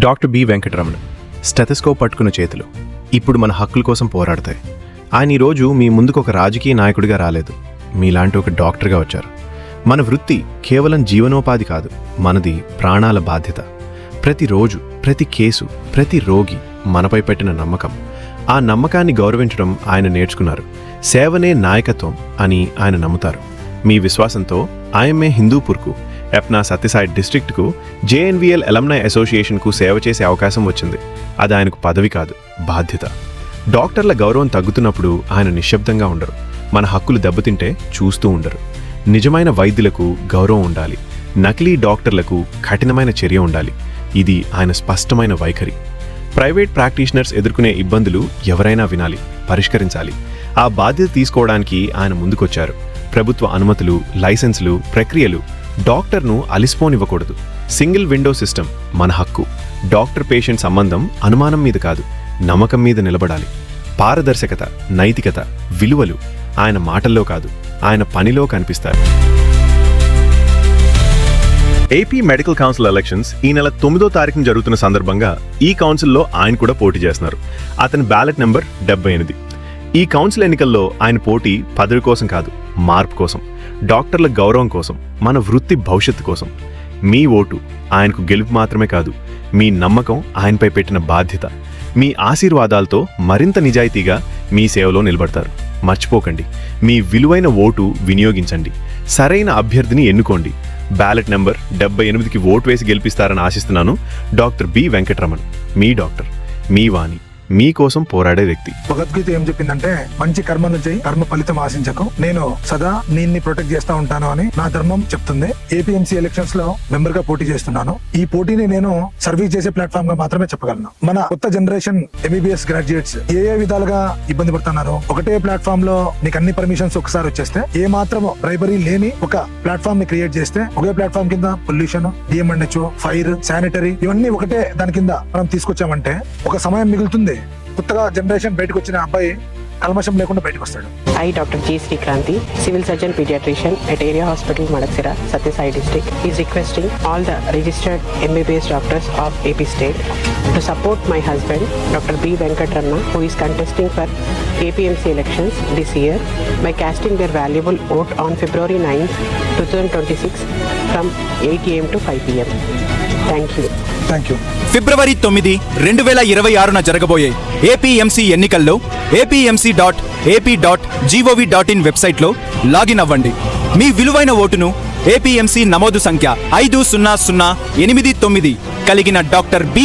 Doctor B Venkataramana stethoscope పట్టుకున్న చేతులు ఇప్పుడు మన హక్కుల కోసం పోరాడతాయి. ఆయన ఈరోజు మీ ముందుకు ఒక రాజకీయ నాయకుడిగా రాలేదు, మీలాంటి ఒక డాక్టర్గా వచ్చారు. మన వృత్తి కేవలం జీవనోపాధి కాదు, మనది ప్రాణాల బాధ్యత. ప్రతిరోజు, ప్రతి కేసు, ప్రతి రోగి మనపై పెట్టిన నమ్మకం. ఆ నమ్మకాన్ని గౌరవించడం ఆయన నేర్చుకున్నారు. సేవనే నాయకత్వం అని ఆయన నమ్ముతారు. మీ విశ్వాసంతో ఐఎంఏ హిందూపూర్కు, ఎప్నా సత్యసాయి డిస్ట్రిక్ట్కు, జేఎన్వీఎల్ అలమ్నై అసోసియేషన్కు సేవ చేసే అవకాశం వచ్చింది. అది ఆయనకు పదవి కాదు, బాధ్యత. డాక్టర్ల గౌరవం తగ్గుతున్నప్పుడు ఆయన నిశ్శబ్దంగా ఉండరు. మన హక్కులు దెబ్బతింటే చూస్తూ ఉండరు. నిజమైన వైద్యులకు గౌరవం ఉండాలి, నకిలీ డాక్టర్లకు కఠినమైన చర్య ఉండాలి. ఇది ఆయన స్పష్టమైన వైఖరి. ప్రైవేట్ ప్రాక్టీషనర్స్ ఎదుర్కొనే ఇబ్బందులు ఎవరైనా వినాలి, పరిష్కరించాలి. ఆ బాధ్యత తీసుకోవడానికి ఆయన ముందుకొచ్చారు. ప్రభుత్వ అనుమతులు, లైసెన్సులు, ప్రక్రియలు డాక్టర్ను అలిసిపోనివ్వకూడదు. సింగిల్ విండో సిస్టమ్ మన హక్కు. డాక్టర్ పేషెంట్ సంబంధం అనుమానం మీద కాదు, నమ్మకం మీద నిలబడాలి. పారదర్శకత, నైతికత, విలువలు ఆయన మాటల్లో కాదు, ఆయన పనిలో కనిపిస్తాయి. ఏపీ మెడికల్ కౌన్సిల్ ఎలక్షన్స్ ఈ నెల 9వ తారీఖున జరుగుతున్న సందర్భంగా ఈ కౌన్సిల్లో ఆయన కూడా పోటీ చేస్తున్నారు. అతని బ్యాలెట్ నెంబర్ 78. ఈ కౌన్సిల్ ఎన్నికల్లో ఆయన పోటీ పదవి కోసం కాదు, మార్పు కోసం, డాక్టర్ల గౌరవం కోసం, మన వృత్తి భవిష్యత్తు కోసం. మీ ఓటు ఆయనకు గెలుపు మాత్రమే కాదు, మీ నమ్మకం ఆయనపై పెట్టిన బాధ్యత. మీ ఆశీర్వాదాలతో మరింత నిజాయితీగా మీ సేవలో నిలబడతారు. మర్చిపోకండి, మీ విలువైన ఓటు వినియోగించండి. సరైన అభ్యర్థిని ఎన్నుకోండి. బ్యాలెట్ నెంబర్ 78కి ఓటు వేసి గెలిపిస్తారని ఆశిస్తున్నాను. డాక్టర్ బి వెంకటరమణ్, మీ డాక్టర్, మీ వాణి, మీకోసం పోరాడే వ్యక్తి. భగవద్గీత ఏం చెప్పిందంటే, మంచి కర్మను చేయి, కర్మ ఫలితం ఆశించకు, నేను సదా నిన్ను ప్రొటెక్ట్ చేస్తా ఉంటాను అని నా ధర్మం చెప్తుంది. ఏపీఎంసీ ఎలక్షన్స్ లో మెంబర్ గా పోటీ చేస్తున్నాను. ఈ పోటీని నేను సర్వీస్ చేసే ప్లాట్ఫామ్ గా మాత్రమే చెప్పగలను. మన కొత్త జనరేషన్ ఎంబీబీఎస్ గ్రాడ్యుయేట్స్ ఏ విధాలుగా ఇబ్బంది పడుతున్నారు. ఒకటే ప్లాట్ఫామ్ లో నీకు అన్ని పర్మిషన్స్ ఒకసారి వచ్చేస్తే, ఏ మాత్రం రైబరీ లేని ఒక ప్లాట్ఫామ్ ని క్రియేట్ చేస్తే, ఒకే ప్లాట్ఫామ్ కింద పొల్యూషన్, డిఎంఎన్హెచ్, ఫైర్, శానిటరీ ఇవన్నీ ఒకటే దాని కింద మనం తీసుకొచ్చామంటే ఒక సమయం మిగులుతుంది. కొత్తగా జనరేషన్ బయటకు వచ్చిన అబ్బాయి కల్మషం లేకుండా బయటకు వస్తాడు. I, Dr. G. Srikanti, Civil Surgeon Pediatrician at Area Hospital, Madaksira, Satyasai District, is requesting all the registered MBBS doctors of AP State to support my husband, Dr. B. Venkatramana, who is contesting for APMC elections this year by casting their valuable vote on February 9, 2026 from 8 am to 5 pm. Thank you. Thank you. ఫిబ్రవరి 9, 2026న జరగబోయే APMC ఎన్నికల్లో apmc.ap.gov.in వెబ్సైట్లో login అవ్వండి. మీ విలువైన ఓటును APMC నమోదు సంఖ్య 500809 కలిగిన డాక్టర్ బి